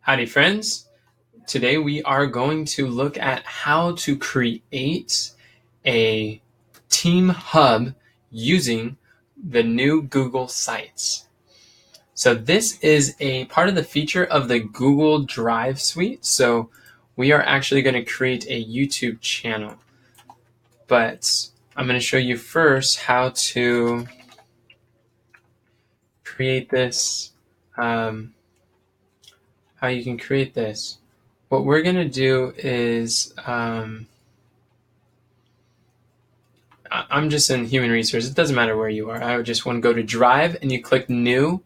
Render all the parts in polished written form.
Howdy friends! Today we are going to look at how to create a team hub using the new Google Sites. So this is a part of the feature of the Google Drive suite. So we are actually going to create a YouTube channel. But I'm going to show you first how to create this, how you can create this. What we're going to do is, I'm just in human resources. It doesn't matter where you are. I would just want to go to Drive and you click New,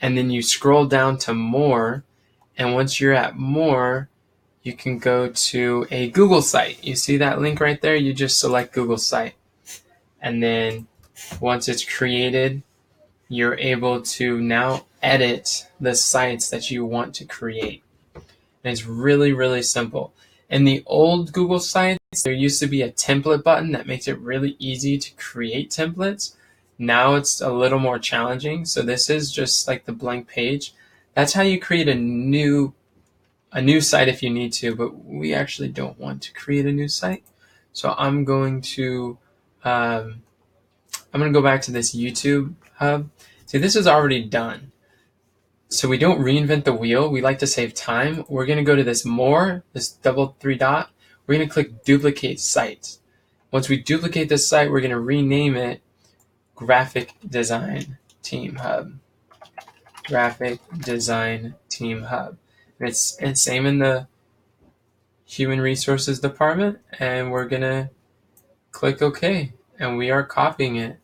and then you scroll down to More. And once you're at More, you can go to a Google site. You see that link right there? You just select Google site. And then once it's created, you're able to now edit the sites that you want to create. And it's really, really simple. In the old Google sites, there used to be a template button that makes it really easy to create templates. Now it's a little more challenging. So this is just like the blank page. That's how you create a new site if you need to, but we actually don't want to create a new site. So I'm going to go back to this YouTube hub. See, this is already done. So we don't reinvent the wheel. We like to save time. We're going to go to this More, this double three dot. We're going to click Duplicate Site. Once we duplicate this site, we're going to rename it Graphic Design Team Hub. Graphic Design Team Hub. And it's same in the Human Resources department. And we're going to click OK. And we are copying it.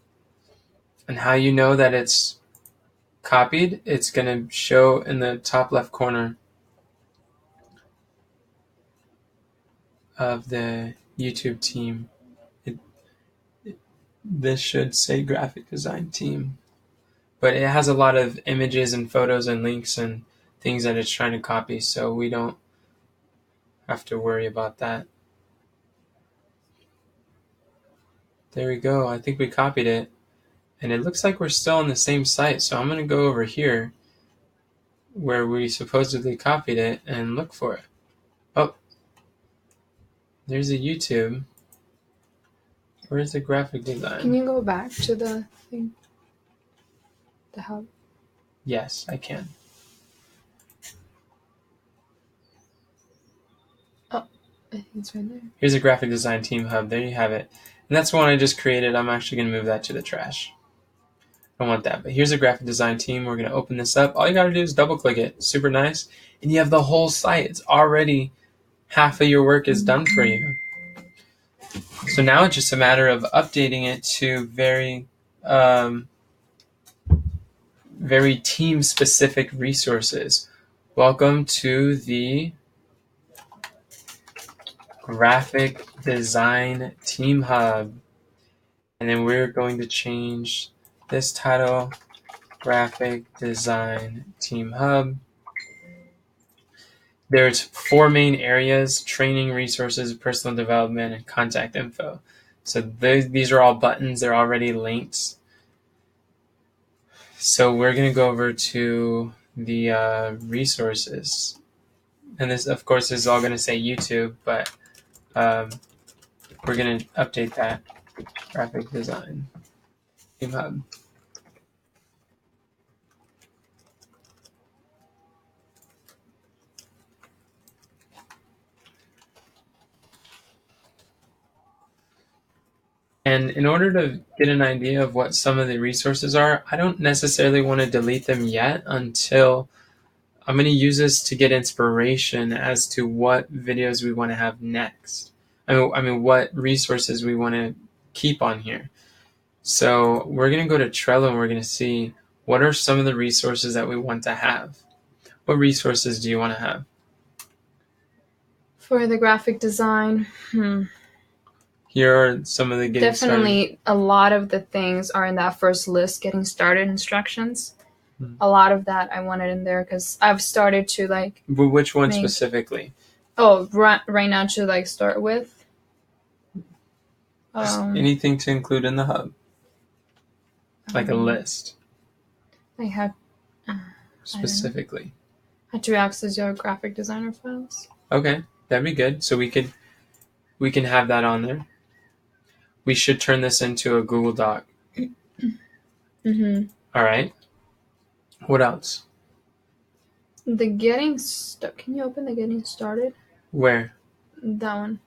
And how you know that it's copied, it's going to show in the top left corner of the YouTube team. This should say graphic design team, but it has a lot of images and photos and links and things that it's trying to copy, so we don't have to worry about that. There we go. I think we copied it, and it looks like we're still on the same site, so I'm going to go over here where we supposedly copied it and look for it. Oh, there's a YouTube. Where's the graphic design? Can you go back to the thing? The hub? Yes, I can. Oh, I think it's right there. Here's a graphic design team hub. There you have it. And that's the one I just created. I'm actually going to move that to the trash. I don't want that. But here's a graphic design team. We're going to open this up. All you got to do is double click it. Super nice. And you have the whole site. It's already half of your work is done for you. So now it's just a matter of updating it to very team specific resources. Welcome to the Graphic Design Team Hub. And then we're going to change this title, Graphic Design Team Hub. There's 4 main areas: training, resources, personal development, and contact info. So these are all buttons. They're already linked. So we're going to go over to the resources. And this, of course, is all going to say YouTube, but we're going to update that. Graphic Design Team Hub. And in order to get an idea of what some of the resources are, I don't necessarily want to delete them yet until I'm going to use this to get inspiration as to what videos we want to have next. I mean, what resources we want to keep on here. So we're going to go to Trello and we're going to see what are some of the resources that we want to have. What resources do you want to have? For the graphic design, Here are some of the getting definitely started. a lot of the things are in that first list, getting started instructions. A lot of that I wanted in there because I've started to like. But which one specifically? Oh, right now to like start with. Anything to include in the hub, like a list. I have specifically. How to access your graphic designer files. Okay, that'd be good. So we can have that on there. We should turn this into a Google Doc. Mm-hmm. All right. What else? The getting stuck. Can you open the getting started? Where? That one.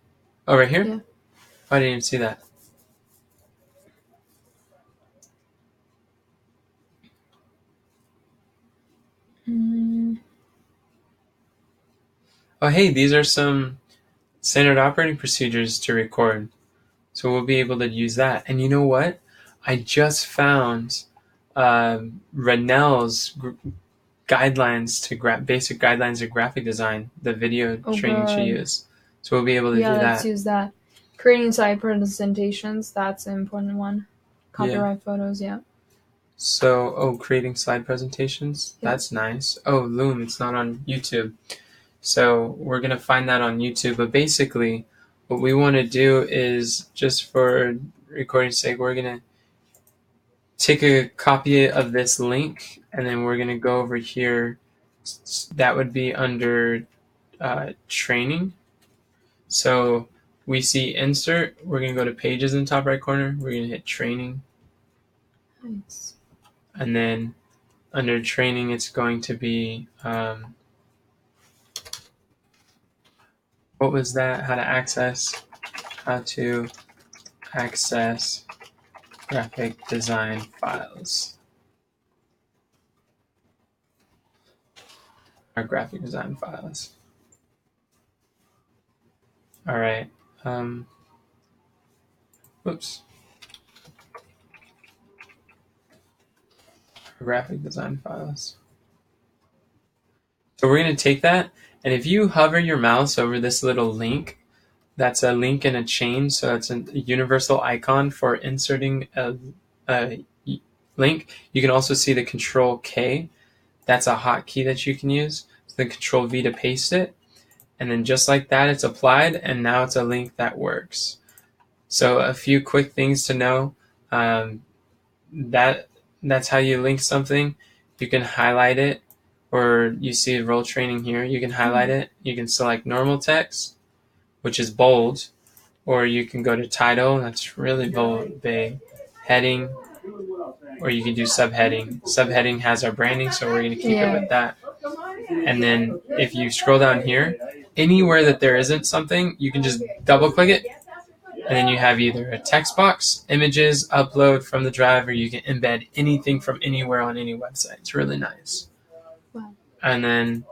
Oh, right here? Yeah. I didn't even see that. Oh, hey, these are some standard operating procedures to record. So we'll be able to use that. And you know what? I just found Ranel's guidelines to basic guidelines of graphic design, the video training she used. So we'll be able to do that. Yeah, let's use that. Creating site presentations, that's an important one. Copyright photos, yeah. So, creating slide presentations, that's nice. Oh, Loom, it's not on YouTube. So we're going to find that on YouTube. But basically, what we want to do is, just for recording's sake, we're going to take a copy of this link, and then we're going to go over here. That would be under training. So we see insert. We're going to go to pages in the top right corner. We're going to hit training. Nice. And then under training, it's going to be, what was that? How to access graphic design files. Our graphic design files. All right. Whoops. Graphic design files. So we're going to take that, and if you hover your mouse over this little link, that's a link in a chain, so it's a universal icon for inserting a link. You can also see the Control K. That's a hotkey that you can use. So then Control V to paste it, and then just like that, it's applied, and now it's a link that works. So a few quick things to know. That's how you link something. You can highlight it, or you see role training here. You can highlight it. You can select normal text, which is bold, or you can go to title. That's really bold, big. Heading, or you can do subheading. Subheading has our branding, so we're going to keep it with that. And then if you scroll down here, anywhere that there isn't something, you can just double click it, and then you have either a text box, images, upload from the drive, or you can embed anything from anywhere on any website. It's really nice. Wow. And then,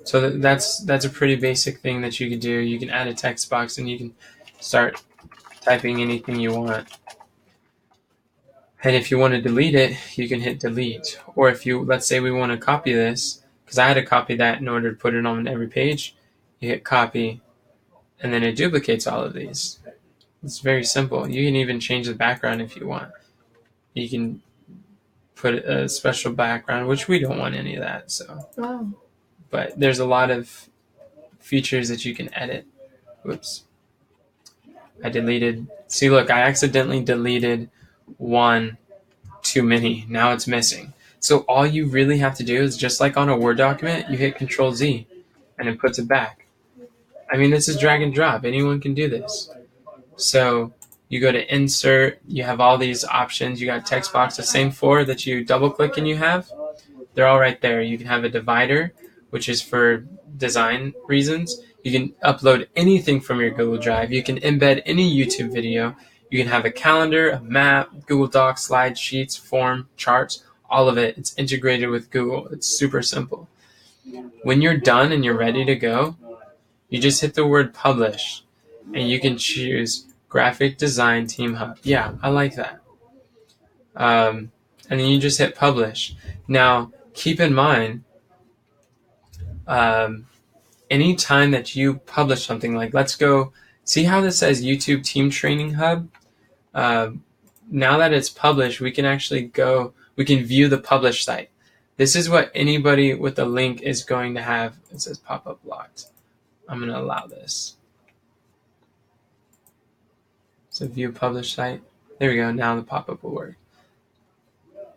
so that's a pretty basic thing that you can do. You can add a text box, and you can start typing anything you want. And if you want to delete it, you can hit delete. Or if you, let's say we want to copy this, because I had to copy that in order to put it on every page, you hit copy, and then it duplicates all of these. It's very simple. You can even change the background if you want. You can put a special background, which we don't want any of that. So, wow. But there's a lot of features that you can edit. Whoops. I deleted. See, look, I accidentally deleted one too many. Now it's missing. So all you really have to do is, just like on a Word document, you hit Control Z, and it puts it back. I mean, this is drag and drop. Anyone can do this. So you go to insert. You have all these options. You got text box, the same four that you double click and you have. They're all right there. You can have a divider, which is for design reasons. You can upload anything from your Google Drive. You can embed any YouTube video. You can have a calendar, a map, Google Docs, slide sheets, form, charts, all of it. It's integrated with Google. It's super simple. When you're done and you're ready to go, you just hit the word publish, and you can choose Graphic Design Team Hub. Yeah, I like that. And then you just hit publish. Now, keep in mind, any time that you publish something, like let's go, see how this says YouTube Team Training Hub? Now that it's published, we can actually go, we can view the publish site. This is what anybody with a link is going to have. It says pop-up locked. I'm going to allow this. So view publish site. There we go. Now the pop-up will work.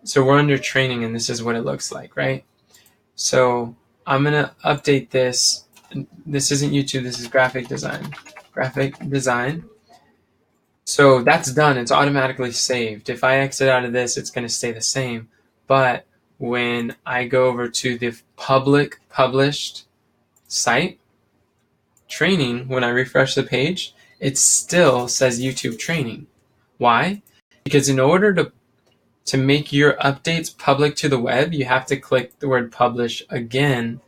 So we're under training, and this is what it looks like, right? So I'm going to update this. This isn't YouTube, this is graphic design. Graphic design. So that's done. It's automatically saved. If I exit out of this, it's going to stay the same. But when I go over to the public published site, training, when I refresh the page, it still says YouTube training. Why? Because in order to make your updates public to the web, you have to click the word publish again.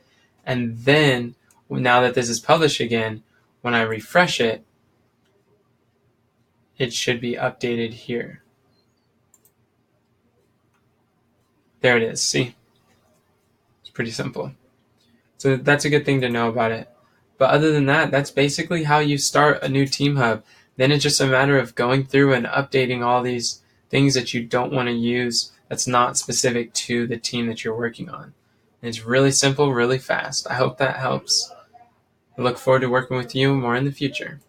And then, now that this is published again, when I refresh it, it should be updated here. There it is. See? It's pretty simple. So that's a good thing to know about it. But other than that, that's basically how you start a new TeamHub. Then it's just a matter of going through and updating all these things that you don't want to use that's not specific to the team that you're working on. And it's really simple, really fast. I hope that helps. I look forward to working with you more in the future.